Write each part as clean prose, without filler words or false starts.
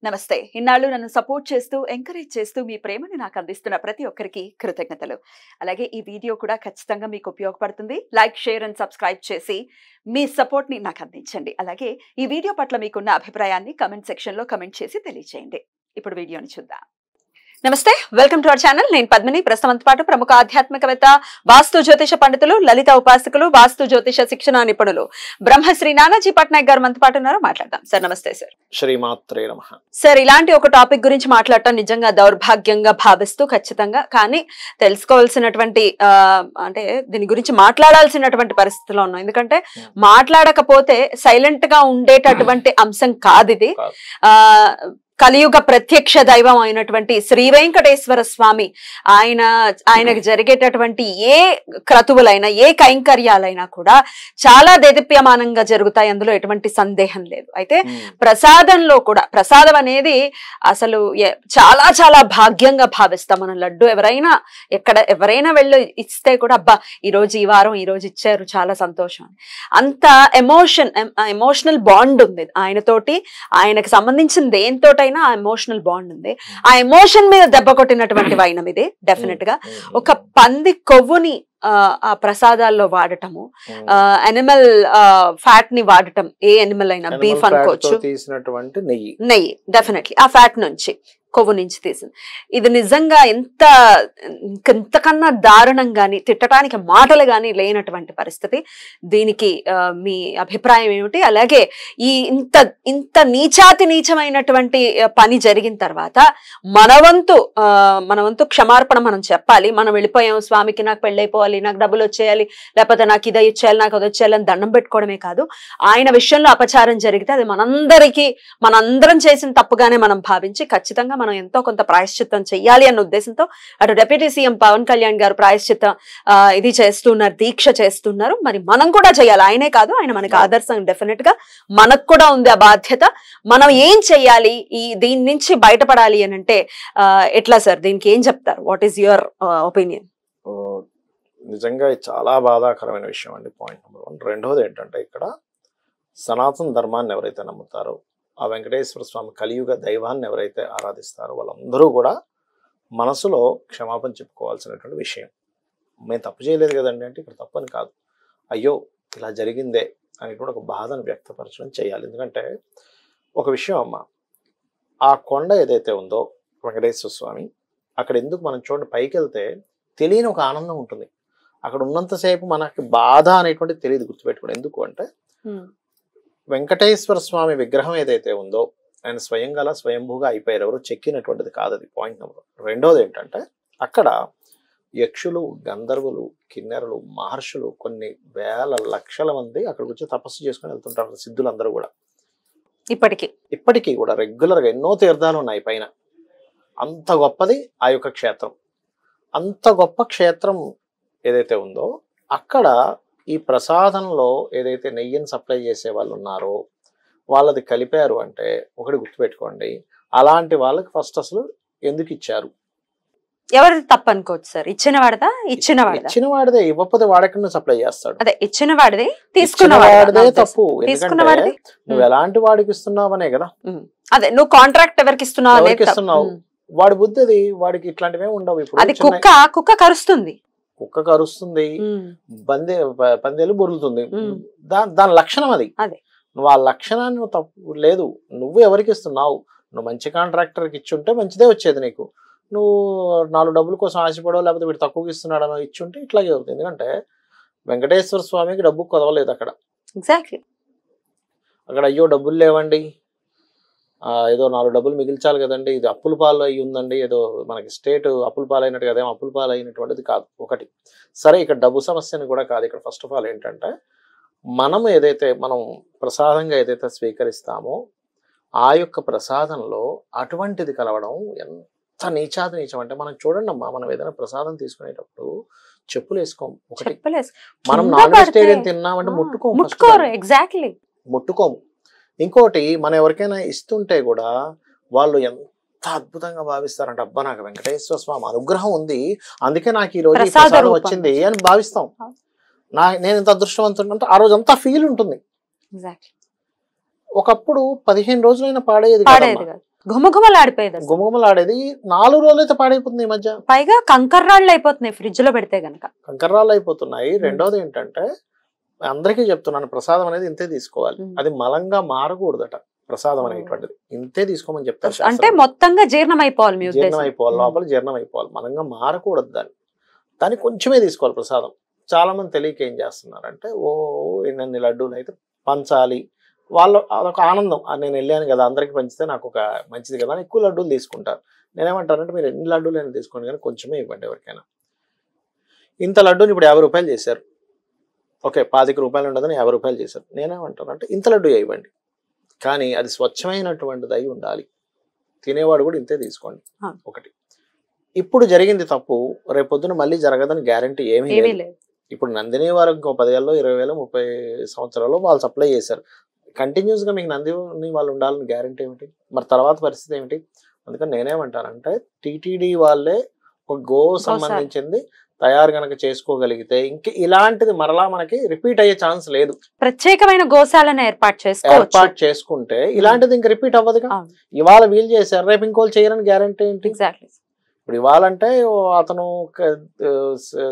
నమస్తే. ఇన్నాళ్ళు నన్ను సపోర్ట్ చేస్తూ, ఎంకరేజ్ చేస్తూ మీ ప్రేమని నాకు అందిస్తున్న ప్రతి ఒక్కరికి కృతజ్ఞతలు. అలాగే ఈ వీడియో కూడా ఖచ్చితంగా మీకు ఉపయోగపడుతుంది. లైక్, షేర్ అండ్ సబ్స్క్రైబ్ చేసి మీ సపోర్ట్‌ని నాకు అందించండి. అలాగే ఈ వీడియో పట్ల మీకున్న అభిప్రాయాన్ని కామెంట్ సెక్షన్‌లో కామెంట్ చేసి తెలియజేయండి. ఇప్పుడు వీడియోని చూద్దాం. నమస్తే, వెల్కమ్ టు అవర్ ఛానల్. నేను పద్మిని. ప్రస్తుతంతో పాటు ప్రముఖ ఆధ్యాత్మికవేత్త, వాస్తు జ్యోతిష పండితులు, లలిత ఉపాసకులు, వాస్తు జ్యోతిష శిక్షణ నిపుణులు బ్రహ్మశ్రీ నానాజీ పట్నాయక్ గారు మనతో పాటు ఉన్నారు. మాట్లాడదాం. సార్ నమస్తే. సార్ శ్రీమాత్రే నమః. సార్, ఇలాంటి ఒక టాపిక్ గురించి మాట్లాడటం నిజంగా దౌర్భాగ్యంగా భావిస్తూ ఖచ్చితంగా కానీ తెలుసుకోవాల్సినటువంటి అంటే దీని గురించి మాట్లాడాల్సినటువంటి పరిస్థితిలో ఉన్నాం. ఎందుకంటే మాట్లాడకపోతే సైలెంట్ గా ఉండేటటువంటి అంశం కాదు ఇది. కలియుగ ప్రత్యక్ష దైవం అయినటువంటి శ్రీ వెంకటేశ్వర స్వామి ఆయనకు జరిగేటటువంటి ఏ క్రతువులైనా ఏ కైంకర్యాలైనా కూడా చాలా దేదీప్యమానంగా జరుగుతాయి. అందులో ఎటువంటి సందేహం లేదు. అయితే ప్రసాదంలో కూడా ప్రసాదం అనేది అసలు చాలా చాలా భాగ్యంగా భావిస్తాం. మనం లడ్డు ఎవరైనా వెళ్ళి ఇస్తే కూడా అబ్బా ఈరోజు ఈ వారం ఈ రోజు ఇచ్చారు, చాలా సంతోషం. అంత ఎమోషనల్ బాండ్ ఉంది ఆయనతోటి. ఆయనకు సంబంధించిన దేనితోటైనా ఆ ఎమోషనల్ బాండ్ ఉంది. ఆ ఎమోషన్ మీద దెబ్బ కొట్టినటువంటి వైనం ఇది. డెఫినెట్ గా ఒక పంది కొవ్వుని ఆ ప్రసాదాల్లో వాడటము, అనిమల్ ఫ్యాట్ ని వాడటం, ఏ అనిమల్ అయినా బీఫ్ అనుకోవచ్చు, తీసినటువంటి నెయ్యి డెఫినెట్లీ ఆ ఫ్యాట్ నుంచి, కొవ్వు నుంచి తీసింది. ఇది నిజంగా ఇంతకన్నా దారుణంగాని తిట్టడానికి మాటలు గాని లేనటువంటి పరిస్థితి. దీనికి మీ అభిప్రాయం ఏమిటి? అలాగే ఈ ఇంత నీచమైనటువంటి పని జరిగిన తర్వాత మన వంతు క్షమార్పణ మనం చెప్పాలి. మనం వెళ్ళిపోయాం, స్వామికి నాకు పెళ్ళైపోవాలి, నాకు డబ్బులు వచ్చేయాలి, లేకపోతే నాకు ఇది ఇచ్చేయాలి, నాకు అది వచ్చేయాలి అని దండం పెట్టుకోవడమే కాదు, ఆయన విషయంలో అపచారం జరిగితే అది మనందరం చేసిన తప్పుగానే మనం భావించి ఖచ్చితంగా మనం ఎంతో కొంత ప్రాయశ్చిత్తం చెయ్యాలి అన్న ఉద్దేశంతో అటు డిప్యూటీ సీఎం పవన్ కళ్యాణ్ గారు ప్రాయశ్చిత్తం ఇది చేస్తున్నారు, దీక్ష చేస్తున్నారు. మరి మనం కూడా చేయాలి. ఆయనే కాదు, ఆయన మనకి ఆదర్శం. డెఫినెట్ గా మనకు కూడా ఉంది ఆ బాధ్యత. మనం ఏం చెయ్యాలి దీని నుంచి బయటపడాలి అని అంటే ఎట్లా సార్? దీనికి ఏం చెప్తారు? What is your opinion? నిజంగా చాలా బాధాకరమైన విషయం అండి. Point number 1. రెండోది ఏంటంటే, ఇక్కడ సనాతన ధర్మాన్ని ఎవరైతే నమ్ముతారో, ఆ వెంకటేశ్వర స్వామి కలియుగ దైవాన్ని ఎవరైతే ఆరాధిస్తారో వాళ్ళందరూ కూడా మనసులో క్షమాపణ చెప్పుకోవాల్సినటువంటి విషయం. మేము తప్పు చేయలేదు కదండి అంటే ఇక్కడ తప్పని కాదు, అయ్యో ఇలా జరిగిందే అని కూడా ఒక బాధను వ్యక్తపరచడం చేయాలి. ఎందుకంటే ఒక విషయం అమ్మ, ఆ కొండ ఏదైతే ఉందో వెంకటేశ్వర స్వామి, అక్కడ ఎందుకు మనం చూడండి పైకి వెళ్తే తెలియని ఒక ఆనందం ఉంటుంది. అక్కడ ఉన్నంతసేపు మనకి బాధ అనేటువంటి తెలియదు. గుర్తుపెట్టుకోండి. ఎందుకు అంటే వెంకటేశ్వర స్వామి విగ్రహం ఏదైతే ఉందో ఆయన స్వయంభూగా అయిపోయారు, ఎవరు చెక్కినటువంటిది కాదు. అది పాయింట్ నెంబర్ 1. రెండోది ఏంటంటే, అక్కడ యక్షులు, గంధర్వులు, కిన్నెరలు, మహర్షులు కొన్ని వేల లక్షల మంది అక్కడికి వచ్చి తపస్సు చేసుకుని వెళ్తుంటారు. సిద్ధులందరూ కూడా ఇప్పటికీ కూడా రెగ్యులర్గా ఎన్నో తీర్థాలు ఉన్నాయి పైన. అంత గొప్పది ఆ యొక్క క్షేత్రం. అంత గొప్ప క్షేత్రం ఏదైతే ఉందో అక్కడ ఈ ప్రసాదంలో ఏదైతే నెయ్యిని సప్లై చేసే వాళ్ళు ఉన్నారో వాళ్ళది కలిపారు అంటే ఒకటి గుర్తుపెట్టుకోండి, అలాంటి వాళ్ళకి ఫస్ట్ అసలు ఎందుకు ఇచ్చారు? ఎవరిది తప్పు అనుకోవచ్చు సార్? ఇచ్చిన వాడిదే. ఇవ్వకపోతే వాడెక్కడ సప్లై చేస్తాడు? అదే ఇచ్చిన వాడిదే, తీసుకున్న వాడిదే తప్పు. ఎందుకంటే నువ్వు ఎలాంటి వాడికి ఇస్తున్నావనే కదా. అదే నువ్వు కాంట్రాక్ట్ ఎవరికి ఇస్తున్నావు, వాడి బుద్ధి అది. వాడికి ఇట్లాంటివే ఉండవు. ఇప్పుడు అది కుక్క కరుస్తుంది, పందేలు బొరులుతుంది. దాని లక్షణం అది. నువ్వు ఆ లక్షణాన్ని నువ్వు తప్పు లేదు. నువ్వు ఎవరికి ఇస్తున్నావు? నువ్వు మంచి కాంట్రాక్టర్కి ఇచ్చుంటే మంచిదే వచ్చేది నీకు. నువ్వు 4 డబ్బుల కోసం ఆశపడవు, లేకపోతే వీడు తక్కువకి ఇస్తున్నాడు అని ఇచ్చుంటే ఇట్లాగే అవుతుంది. ఎందుకంటే వెంకటేశ్వర స్వామికి డబ్బు కొదవలేదు అక్కడ. అక్కడ అయ్యో డబ్బులు లేవండి, ఏదో 4 డబ్బులు మిగిల్చాలి కదండి, ఇది అప్పుల పాలు అయ్యి ఉందండి, ఏదో మనకి స్టేట్ అప్పుల పాలు అయినట్టు కదేమో అప్పుల పాలు అయినటువంటిది కాదు. ఒకటి సరే, ఇక్కడ డబ్బు సమస్యని కూడా కాదు. ఇక్కడ ఫస్ట్ ఆఫ్ ఆల్ ఏంటంటే, మనం ప్రసాదంగా ఏదైతే స్వీకరిస్తామో ఆ యొక్క ప్రసాదంలో అటువంటిది కలవడం ఎంత నీచం అంటే, మనం చూడండి అమ్మా, మనం ఏదైనా ప్రసాదం తీసుకునేటప్పుడు చెప్పులు వేసుకోము. ఒకటి మనం నాన్ వెజిటేరియన్ తిన్నామంటే ముట్టుకోము. ఇంకోటి, మనం ఎవరికైనా ఇస్తుంటే కూడా వాళ్ళు ఎంత అద్భుతంగా భావిస్తారంటే, అబ్బా నాకు వెంకటేశ్వర స్వామి అనుగ్రహం ఉంది, అందుకే నాకు ఈ రోజు ప్రసాదం వచ్చింది అని భావిస్తాం. నేను ఇంత అదృష్టవంతుడు ఆ రోజు అంతా ఫీల్ ఉంటుంది. ఒకప్పుడు 15 రోజులైనా పాడేది. గుమగుమలాడిపోయేది అసలు. గుమగుమలాడేది 4 రోజులైతే పాడైపోతుంది ఈ మధ్య. పైగా కంకర్రాళ్ళు అయిపోతున్నాయి ఫ్రిడ్జ్ లో పెడితే గనక. కంకర్రాళ్ళు అయిపోతున్నాయి. రెండోది ఏంటంటే అందరికీ చెప్తున్నాను, ప్రసాదం అనేది ఇంతే తీసుకోవాలి. అది మలంగా మారకూడదట. ప్రసాదం అనేటువంటిది ఇంతే తీసుకోమని చెప్తారు. అంటే మొత్తంగా జీర్ణం అయిపోవాలి, జీర్ణం అయిపోవాలి, లోపల జీర్ణం అయిపోవాలి, మలంగా మారకూడదు. దాన్ని కొంచెమే తీసుకోవాలి ప్రసాదం. చాలా మంది తెలియక ఏం చేస్తున్నారంటే ఎన్ని లడ్డూలు అయితే పంచాలి, వాళ్ళు అదొక ఆనందం. నేను వెళ్ళాను కదా అందరికి పంచితే నాకు ఒక మంచిది కదా అని ఎక్కువ లడ్డూలు తీసుకుంటారు. నేనేమంటానంటే మీరు ఎన్ని లడ్డూలు అయినా తీసుకోండి కానీ కొంచెమే ఇవ్వండి ఎవరికైనా. ఇంత లడ్డూని ఇప్పుడు 50 రూపాయలు చేశారు, ఓకే 25 రూపాయలు ఉండదని 50 రూపాయలు చేశారు. నేనేమంటానంటే ఇంత లడ్డు ఇవ్వండి, కానీ అది స్వచ్ఛమైనటువంటిది అయి ఉండాలి. తినేవాడు కూడా ఇంతే తీసుకోండి. ఒకటి. ఇప్పుడు జరిగింది తప్పు, రేపొద్దున మళ్ళీ జరగదని గ్యారంటీ ఏమీ లేదు. ఇప్పుడు నందిని వారు ఇంకో 10,000, 20,000, 30 సంవత్సరాలు వాళ్ళు సప్లై చేశారు. కంటిన్యూస్ గా మీకు నందిని వాళ్ళు ఉండాలని గ్యారంటీ ఏమిటి? మరి తర్వాత పరిస్థితి ఏమిటి? అందుకని నేనేమంటానంటే టీటీడీ వాళ్ళే ఒక గో సంబంధించింది తయారు గనక చేసుకోగలిగితే ఇంక ఇలాంటిది మరలా మనకి రిపీట్ అయ్యే ఛాన్స్ లేదు. ప్రత్యేకమైన గోశాలను ఏర్పాటు చేసుకుంటే ఇలాంటిది ఇంక రిపీట్ అవ్వదుగా. ఇవాళ వీళ్ళు చేశారు, రేపు ఇంకోళ్ళు చేయరని గ్యారంటీ ఏంటి? ఇప్పుడు ఇవ్వాలంటే అతను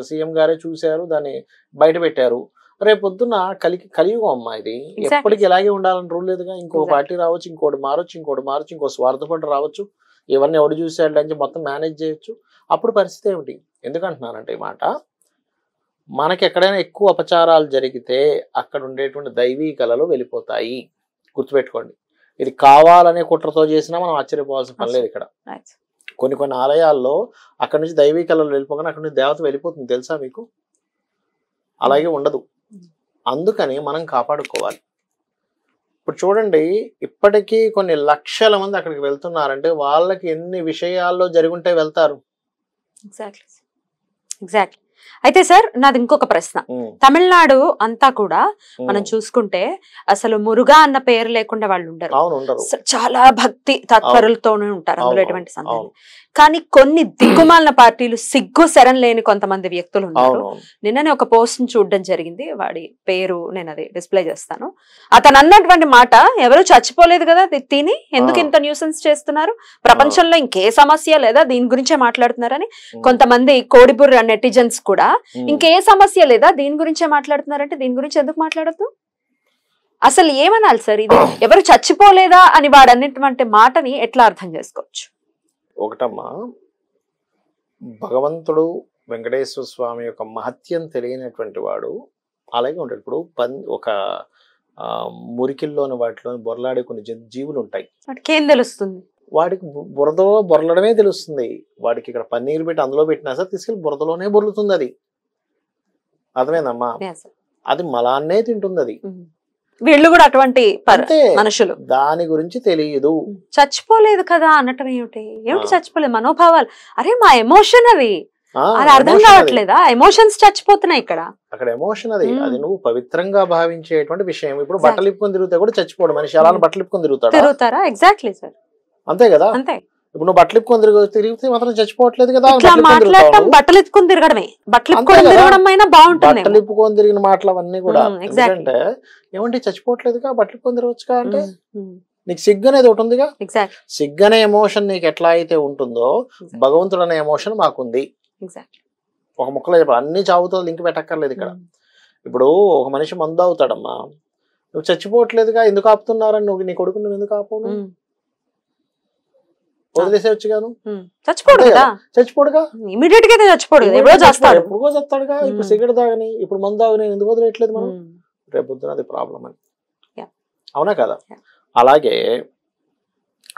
సీఎం గారే చూశారు, దాన్ని బయట పెట్టారు. రేపొద్దున కలియుగం అమ్మా ఇది, ఎప్పటికి ఇలాగే ఉండాలని రూల్ లేదుగా. ఇంకో పార్టీ రావచ్చు, ఇంకోటి మారొచ్చు, ఇంకో స్వార్థపడి రావచ్చు. ఇవన్నీ ఎవడు చూసాడు అని మొత్తం మేనేజ్ చేయొచ్చు. అప్పుడు పరిస్థితి ఏమిటి? ఎందుకంటున్నానంటే ఈ మాట, మనకి ఎక్కడైనా ఎక్కువ అపచారాలు జరిగితే అక్కడ ఉండేటువంటి దైవీ కళలు వెళ్ళిపోతాయి. గుర్తుపెట్టుకోండి. ఇది కావాలనే కుట్రతో చేసినా మనం ఆశ్చర్యపోవాల్సిన పని లేదు. ఇక్కడ కొన్ని ఆలయాల్లో అక్కడ నుంచి దైవీ కళలు వెళ్ళిపోగానే అక్కడ నుంచి దేవత వెళ్ళిపోతుంది, తెలుసా మీకు? అలాగే ఉండదు. అందుకని మనం కాపాడుకోవాలి. ఇప్పుడు చూడండి, ఇప్పటికీ కొన్ని లక్షల మంది అక్కడికి వెళ్తున్నారంటే వాళ్ళకి ఎన్ని విషయాల్లో జరుగుంటే వెళ్తారు. ఎగ్జాక్ట్లీ. అయితే సార్ నాది ఇంకొక ప్రశ్న. తమిళనాడు అంతా కూడా మనం చూసుకుంటే అసలు మురుగా అన్న పేరు లేకుండా వాళ్ళు ఉండరు. చాలా భక్తి తత్పరులతోనే ఉంటారు, అందులో ఎటువంటి సందేహం. కానీ కొన్ని దిక్కుమాలిన పార్టీలు, సిగ్గు శరం లేని కొంతమంది వ్యక్తులు ఉన్నారు. నిన్ననే ఒక పోస్ట్ చూడడం జరిగింది, వాడి పేరు నేను అది డిస్ప్లే చేస్తాను. అతను అన్నటువంటి మాట, ఎవరు చచ్చిపోలేదు కదా తిని, ఎందుకు ఇంత న్యూసెన్స్ చేస్తున్నారు, ప్రపంచంలో ఇంకే సమస్య లేదా, దీని గురించే మాట్లాడుతున్నారని కొంతమంది కోడిబుర్ర నెటిజన్స్ కూడా ఇంకే సమస్య లేదా దీని గురించే మాట్లాడుతున్నారంటే దీని గురించి ఎందుకు మాట్లాడద్దు? అసలు ఏమనాలి సార్? ఇది ఎవరు చచ్చిపోలేదా అని వాడు అన్నటువంటి మాటని ఎట్లా అర్థం చేసుకోవచ్చు? ఒకటమ్మా, భగవంతుడు వెంకటేశ్వర స్వామి యొక్క మహత్యం తెలియనటువంటి వాడు అలాగే ఉంటాడు. ఇప్పుడు ఒక మురికిల్లోని వాటిలోని బొరలాడే కొన్ని జీవులు ఉంటాయి, వాటికి ఏం తెలుస్తుంది? వాడికి బురదలో బొరలడమే తెలుస్తుంది. వాడికి ఇక్కడ పన్నీరు పెట్టి అందులో పెట్టినా సరే తీసుకెళ్ళి బురదలోనే బొర్లుతుంది. అది అర్థమైందమ్మా? అది మలాన్నే తింటుంది. అది వీళ్ళు కూడా అటువంటి మనుషులు. దాని గురించి తెలియదు. చచ్చిపోలేదు కదా అనటం ఏమిటి? చచ్చిపోలేదు, మనోభావాలు. అరే మా ఎమోషన్ అది అర్థం కావట్లేదా? ఎమోషన్స్ చచ్చిపోతున్నాయి ఇక్కడ. అక్కడ ఎమోషన్ అది నువ్వు పవిత్రంగా భావించేటువంటి విషయం. ఇప్పుడు బట్టలు ఇప్పుకొని తిరుగుతా కూడా చచ్చిపోవడం. మనిషి అలా బట్టలు ఇప్పుకొని తిరుగుతారా? ఎగ్జాక్ట్లీ సార్, అంతే కదా. అంతే. ఇప్పుడు నువ్వు బట్టలు ఇప్పుకొని తిరిగితే మాత్రం చచ్చిపోవట్లేదు కదా. బట్టలు ఇప్పుకొని తిరగడమే, బట్టలు ఇప్పుకొని తిరిగిన మాటలు అవన్నీ కూడా. ఎందుకంటే ఏమంటే చచ్చిపోవట్లేదుగా, బట్టలు ఇప్పుకొని తిరగచ్చుగా అంటే నీకు సిగ్గు అనేది ఒకటి ఉందిగా. సిగ్గు అనే ఎమోషన్ నీకు ఎట్లా అయితే ఉంటుందో భగవంతుడు అనే ఎమోషన్ మాకుంది. ఒక ముక్కలో చెప్పాలి, అన్ని చావుతో లింక్ పెట్టక్కర్లేదు ఇక్కడ. ఇప్పుడు ఒక మనిషి మందు అవుతాడమ్మా, నువ్వు చచ్చిపోవట్లేదుగా, ఎందుకు ఆపుతున్నారని నువ్వు నీ కొడుకు నువ్వు ఎందుకు ఆపవు? వదిలేసేవచ్చుగాను. చచ్చిపోడుగా, ఇమీడియట్ గా చచ్చిపోడు, ఎప్పుడో చేస్తాడుగా. ఇప్పుడు సిగరెట్ తాగని, ఇప్పుడు మందు తాగని ఎందుకు వదిలేయట్లేదు మనం? రేపొద్దున అది ప్రాబ్లం అని. అవునా కదా? అలాగే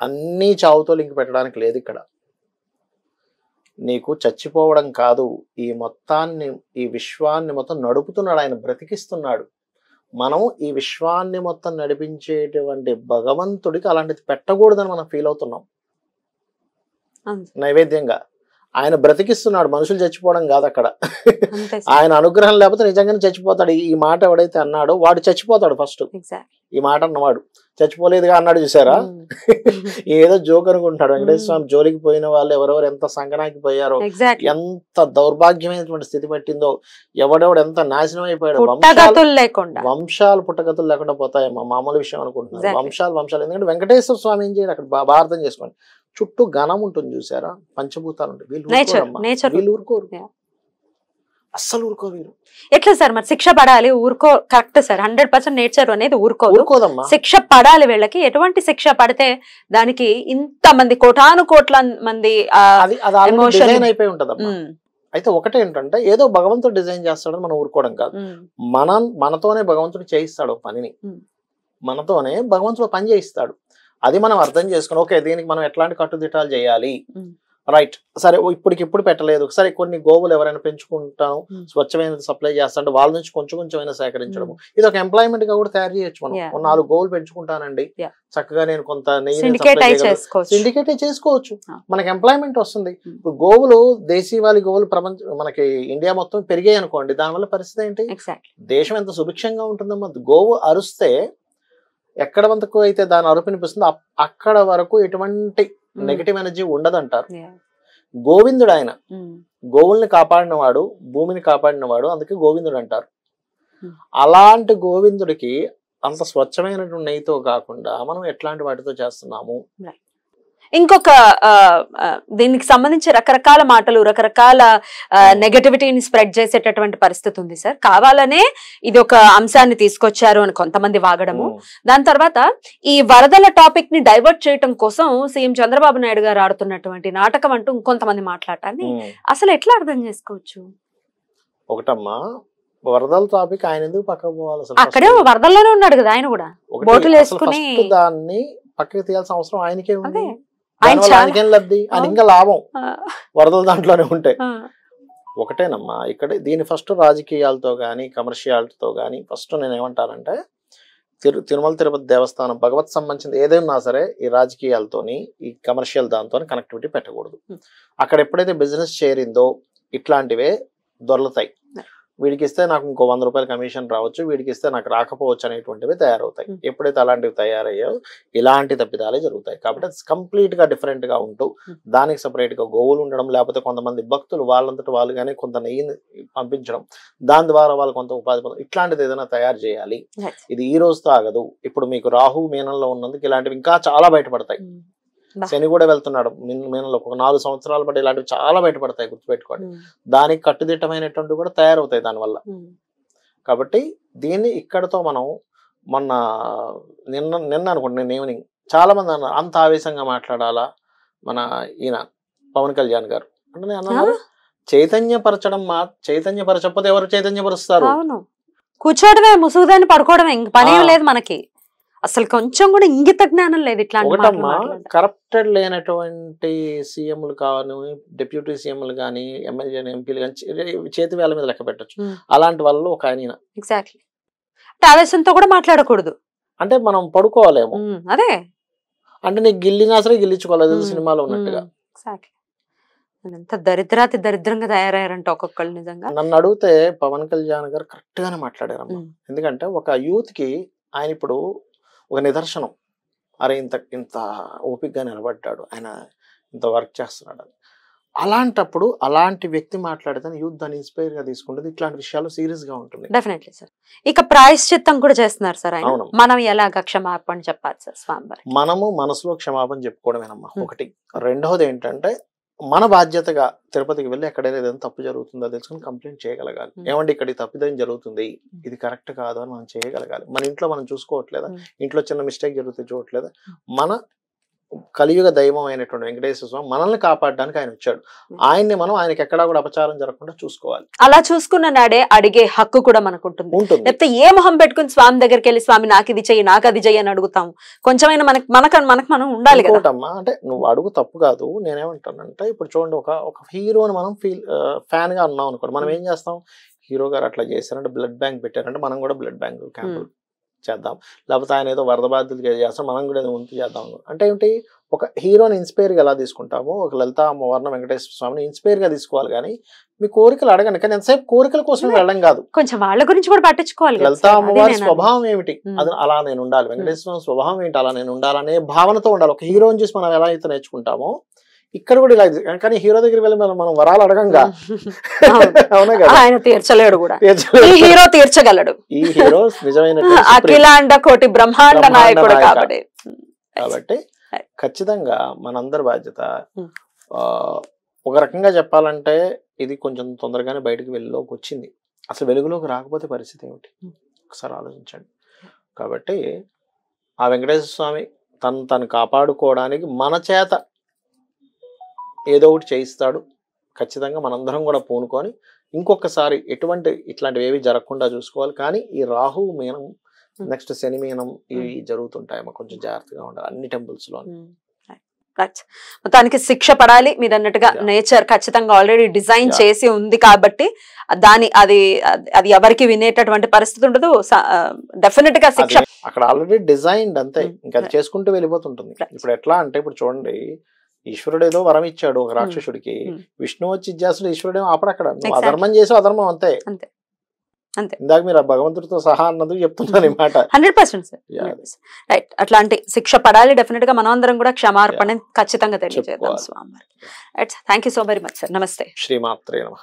అన్ని చావుతో లింక్ పెట్టడానికి లేదు ఇక్కడ. నీకు చచ్చిపోవడం కాదు, ఈ మొత్తాన్ని, ఈ విశ్వాన్ని మొత్తం నడుపుతున్నాడు ఆయన, బ్రతికిస్తున్నాడు. మనం ఈ విశ్వాన్ని మొత్తం నడిపించేటువంటి భగవంతుడికి అలాంటిది పెట్టకూడదని మనం ఫీల్ అవుతున్నాం నైవేద్యంగా. ఆయన బ్రతికిస్తున్నాడు, మనుషులు చచ్చిపోవడం కాదు అక్కడ. ఆయన అనుగ్రహం లేకపోతే నిజంగానే చచ్చిపోతాడు. ఈ మాట ఎవడైతే అన్నాడో వాడు చచ్చిపోతాడు ఫస్ట్. ఈ మాట అన్నవాడు చచ్చిపోలేదుగా అన్నాడు చూసారా. ఏదో జోక్ అనుకుంటాడు. వెంకటేశ్వర స్వామి జోలికి పోయిన వాళ్ళు ఎవరెవరు ఎంత సంకనాకి పోయారో, ఎంత దౌర్భాగ్యమైనటువంటి స్థితి పట్టిందో, ఎవడెవడు ఎంత నాశనం అయిపోయాడు. వంశాలు పుట్టగతులు లేకుండా పోతాయమ్మా, మామూలు విషయం అనుకుంటున్నారు. వంశాలు ఎందుకంటే వెంకటేశ్వర స్వామి ఏం చేయాలి అక్కడ బాగా అర్థం చేసుకోండి. చుట్టూ ఘనం ఉంటుంది చూసారా, పంచభూతాలు ఉంటాయి. వీళ్ళు ఊరుకోరు, అస్సలు ఊరుకోరు వీరు. ఎట్లా సార్ మరి శిక్ష పడాలి? ఊరుకో, కరెక్ట్ సార్, 100% నేచర్ అనేది ఊరుకోదమ్మా. శిక్ష పడాలి వీళ్ళకి. ఎటువంటి శిక్ష పడితే దానికి ఇంత మంది కోటాను కోట్ల మంది డిజైన్ అయిపోయి ఉంటదమ్మా. అయితే ఒకటే ఏంటంటే ఏదో భగవంతుడు డిజైన్ చేస్తాడని మనం ఊరుకోవడం కాదు. మనతోనే భగవంతుడు చేయిస్తాడు పనిని, మనతోనే భగవంతుడు పని చేయిస్తాడు. అది మనం అర్థం చేసుకుని ఓకే దీనికి మనం ఎట్లాంటి కట్టుదిట్టాలు చేయాలి, రైట్, సరే ఇప్పటికిప్పుడు పెట్టలేదు, సరే కొన్ని గోవులు ఎవరైనా పెంచుకుంటాను స్వచ్ఛమైన సప్లై చేస్తాడు, వాళ్ళ నుంచి కొంచెమైనా సేకరించడం, ఇది ఒక ఎంప్లాయ్మెంట్ గా కూడా తయారు చేయొచ్చు. మనం 4 గోవులు పెంచుకుంటానండి, చక్కగా నేను కొంత నెయ్యి సిండికేట్ చేసుకోవచ్చు, మనకి ఎంప్లాయ్మెంట్ వస్తుంది. ఇప్పుడు గోవులు దేశీవాళి గోవులు మనకి ఇండియా మొత్తం పెరిగాయి అనుకోండి, దానివల్ల పరిస్థితి ఏంటి, దేశం ఎంత సుభిక్షంగా ఉంటుందమ్మా. గోవు అరుస్తే ఎక్కడ వరకు అయితే దాని అరుపు వినిపిస్తుందో అక్కడ వరకు ఎటువంటి నెగటివ్ ఎనర్జీ ఉండదంటారు. గోవిందుడు ఆయన, గోవుల్ని కాపాడినవాడు, భూమిని కాపాడినవాడు, అందుకే గోవిందుడు అంటారు. అలాంటి గోవిందుడికి అంత స్వచ్ఛమైనటువంటి నెయ్యితో కాకుండా మనం ఎట్లాంటి వాటితో చేస్తున్నాము. ఇంకొక దీనికి సంబంధించి రకరకాల మాటలు, రకరకాల నెగటివిటీని స్ప్రెడ్ చేసేటటువంటి పరిస్థితి ఉంది సార్. కావాలనే ఇది ఒక అంశాన్ని తీసుకొచ్చారు అని కొంతమంది వాగడము, దాని తర్వాత ఈ వరదల టాపిక్ ని డైవర్ట్ చేయడం కోసం సీఎం చంద్రబాబు నాయుడు గారు ఆడుతున్నటువంటి నాటకం అంటూ ఇంకొంతమంది మాట్లాడటాన్ని అసలు ఎట్లా అర్థం చేసుకోవచ్చు? ఒకటమ్మా, వరదల టాపిక్ ఆయన ఎందుకు పక్కకు పోవాలి? అక్కడే వరదల్లోనే ఉన్నాడు కదా ఆయన కూడా, బోటులు వేసుకుని. దాన్ని పక్కకి తీయాల్సిన అవసరం ఆయనకే ఉంది. ఆయనకేం లబ్ధి, ఆయన ఇంకా లాభం వరదలు దాంట్లోనే ఉంటాయి. ఒకటేనమ్మా ఇక్కడ దీని ఫస్ట్ రాజకీయాలతో గానీ కమర్షియాలతో గానీ ఫస్ట్ నేను ఏమంటానంటే తిరుమల తిరుపతి దేవస్థానం భగవత్ సంబంధించింది ఏదైనా సరే ఈ రాజకీయాలతోని ఈ కమర్షియల్ దాంతో కనెక్టివిటీ పెట్టకూడదు. అక్కడ ఎప్పుడైతే బిజినెస్ చేరిందో ఇట్లాంటివే దొరలుతాయి. వీడికి ఇస్తే నాకు ఇంకో 100 రూపాయల కమిషన్ రావచ్చు, వీడికి ఇస్తే నాకు రాకపోవచ్చు అనేటువంటివి తయారవుతాయి. ఎప్పుడైతే అలాంటివి తయారయ్యో ఇలాంటి తప్పిదాలే జరుగుతాయి. కాబట్టి కంప్లీట్ గా డిఫరెంట్ గా ఉంటూ దానికి సపరేట్ గా గోవులు ఉండడం, లేకపోతే కొంతమంది భక్తులు వాళ్ళంతటి వాళ్ళు కానీ కొంత నెయ్యిని పంపించడం, దాని ద్వారా వాళ్ళు కొంత ఉపాధి పొందడం, ఇట్లాంటిది ఏదైనా తయారు చేయాలి. ఇది ఈ రోజుతో ఆగదు. ఇప్పుడు మీకు రాహు మీనంలో ఉన్నందుకు ఇలాంటివి ఇంకా చాలా బయటపడతాయి. శని కూడా వెళ్తున్నాడు మీనంలో, ఒక 4 సంవత్సరాలు బట్టి ఇలాంటివి చాలా బయటపడతాయి, గుర్తుపెట్టుకోండి. దానికి కట్టుదిట్టమైనటువంటి కూడా తయారవుతాయి దానివల్ల. కాబట్టి దీన్ని ఇక్కడతో మనం నిన్న అనుకోండి, నేను ఈవినింగ్ చాలా మంది అన్నారు అంత ఆవేశంగా మాట్లాడాలా మన ఈయన పవన్ కళ్యాణ్ గారు అంటే, నేను అన్నారు చైతన్యపరచకపోతే ఎవరు చైతన్యపరుస్తారు? కూర్చోవడమే, ముసుగుదాన్ని పడుకోవడమే, ఇంక పని లేదు మనకి. అసలు కొంచెం కూడా ఇంగిత జ్ఞానం లేదు. ఒకటమ్మా, కరప్టెడ్ లేనటువంటి సీఎంలు కానీ, డిప్యూటీ సీఎంలు కానీ, ఎమ్మెల్యే ఎంపీలు కానీ చేతి వేల మీద లెక్క పెట్టచ్చు. అలాంటి వాళ్ళు ఒక ఆయన ఎగ్జాక్ట్లీ ఆవేశంతో కూడా మాట్లాడకూడదు. అంటే మనం పడుకోవాలేమో, అదే అంటే నీకు గిల్లినా సరే గిల్లించుకోలేదు సినిమాలో ఉన్నట్టుగా. ఎంత దరిద్రాతి దరిద్రంగా తయారయ్యారంటే ఒక్కొక్కళ్ళు. నిజంగా నన్ను అడిగితే పవన్ కళ్యాణ్ గారు కరెక్ట్ గానే మాట్లాడారమ్మా. ఎందుకంటే ఒక యూత్ కి ఆయన ఇప్పుడు ఒక నిదర్శనం. అరే ఇంత ఓపికగా నిలబడ్డాడు, ఆయన ఇంత వర్క్ చేస్తున్నాడు. అలాంటప్పుడు అలాంటి వ్యక్తి మాట్లాడితే యూత్ దాన్ని ఇన్స్పైర్ గా తీసుకుంటుంది. ఇట్లాంటి విషయాలు సీరియస్ గా ఉంటుంది. Definitely sir. ఇక ప్రాయశ్చిత్తం కూడా చేస్తున్నారు సార్ ఆయన. మనం ఎలాగ క్షమాపణ చెప్పాలి సార్ స్వామివారికి? మనము మనసులో క్షమాపణ చెప్పుకోవడమేనమ్మా ఒకటి. రెండవది ఏంటంటే మన బాధ్యతగా తిరుపతికి వెళ్ళి ఎక్కడైనా ఏదైనా తప్పు జరుగుతుందో తెలుసుకుని కంప్లైంట్ చేయగలగాలి. ఏమంటే ఇక్కడ తప్పిదం జరుగుతుంది, ఇది కరెక్ట్ కాదు అని మనం చేయగలగాలి. మన ఇంట్లో మనం చూసుకోవట్లేదా, ఇంట్లో చిన్న మిస్టేక్ జరుగుతుంది చూడట్లేదా? మన కలియుగ దైవం అయినటువంటి వెంకటేశ్వర స్వామి మనల్ని కాపాడడానికి ఆయన వచ్చాడు. ఆయనకి ఎక్కడా కూడా అపచారం జరగకుండా చూసుకోవాలి. అలా చూసుకున్న నాడే అడిగే హక్కు కూడా మనకు ఉంటుంది. లేకపోతే ఏ మొహం పెట్టుకుని స్వామి దగ్గరికి వెళ్ళి స్వామి నాకు ఇది చెయ్యి, నాకు అది చెయ్యి అని అడుగుతాము. కొంచెమైనా మనకు మనం ఉండాలి కదా. అంటే నువ్వు అడుగు తప్పు కాదు. నేనేమంటానంటే ఇప్పుడు చూడండి, ఒక హీరోని మనం ఫ్యాన్ గా అన్నాం అనుకోండి, మనం ఏం చేస్తాం, హీరో గారు అట్లా చేశారంటే బ్లడ్ బ్యాంక్ పెట్టారంటే మనం కూడా బ్లడ్ బ్యాంక్ క్యాంపులు చేద్దాం. లేకపోతే ఆయన ఏదో వరద బాధితులకి చేస్తాం, మనం కూడా వంతు చేద్దాం. అంటే ఏంటి, ఒక హీరోని ఇన్స్పైర్గా ఎలా తీసుకుంటామో ఒక లలిత అమ్మవారిని వెంకటేశ్వర స్వామిని ఇన్స్పైర్గా తీసుకోవాలి. కానీ మీ కోరికలు అడగండి, కానీ ఎంతసేపు కోరికల కోసం వెళ్ళడం కాదు. కొంచెం వాళ్ళ గురించి కూడా పట్టించుకోవాలి. లలిత అమ్మవారి స్వభావం ఏమిటి, అది అలా నేను ఉండాలి, వెంకటేశ్వర స్వామి స్వభావం ఏంటి, అలా నేను ఉండాలనే భావనతో ఉండాలి. ఒక హీరోని చూసి మనం ఎలా అయితే నేర్చుకుంటామో ఇక్కడ కూడా ఇలా. కానీ హీరో దగ్గరికి వెళ్ళి మనం వరాలు అడగంగా, అవునా కదా, ఆయన తీర్చలేడు కూడా, ఈ హీరో తీర్చగలడు. ఈ హీరో నిజమైన అఖిలాండ కోటి బ్రహ్మాండ నాయకుడు కాబట్టి. కాబట్టి ఖచ్చితంగా మనందరి బాధ్యత. ఒక రకంగా చెప్పాలంటే ఇది కొంచెం తొందరగానే బయటకు వెలుగులోకి వచ్చింది. అసలు వెలుగులోకి రాకపోతే పరిస్థితి ఏమిటి ఒకసారి ఆలోచించండి. కాబట్టి ఆ వెంకటేశ్వర స్వామి తను కాపాడుకోవడానికి మన చేత ఏదో ఒకటి చేయిస్తాడు. ఖచ్చితంగా మనందరం కూడా పూనుకొని ఇంకొకసారి ఇట్లాంటివి ఏవి జరగకుండా చూసుకోవాలి. కానీ ఈ రాహు మీనం, నెక్స్ట్ శని మీనం ఇవి జరుగుతుంటాయి, కొంచెం జాగ్రత్తగా ఉండాలి అన్ని టెంపుల్స్ లో. మొత్తానికి శిక్ష పడాలి మీరు అన్నట్టుగా. నేచర్ ఖచ్చితంగా ఆల్రెడీ డిజైన్ చేసి ఉంది కాబట్టి అది ఎవరికి వినేటటువంటి పరిస్థితి ఉండదు. డెఫినెట్ గా శిక్ష అక్కడ ఆల్రెడీ డిజైన్డ్ అంతే, ఇంకా అది చేసుకుంటూ వెళ్ళిపోతుంటుంది. ఇప్పుడు ఎట్లా అంటే ఇప్పుడు చూడండి, ఈశ్వరుడు ఏదో వరం ఇచ్చాడు ఒక రాక్షసుడికి, విష్ణు వచ్చి ఇచ్చేస్తాడు, ఈశ్వరుడు అక్కడ అధర్మం చేసి అధర్మం అంతే. ఇందాక మీరు ఆ భగవంతుడితో సహా అన్నది చెప్తున్నాను ఈ మాట. 100% రైట్. అట్లాంటి శిక్ష పడాలి. డెఫినెట్ గా మనం అందరం కూడా క్షమార్పణ ఖచ్చితంగా తెలియజేద్దాం స్వామి. Thank you so very much sir. నమస్తే. శ్రీమాత్రే నమః.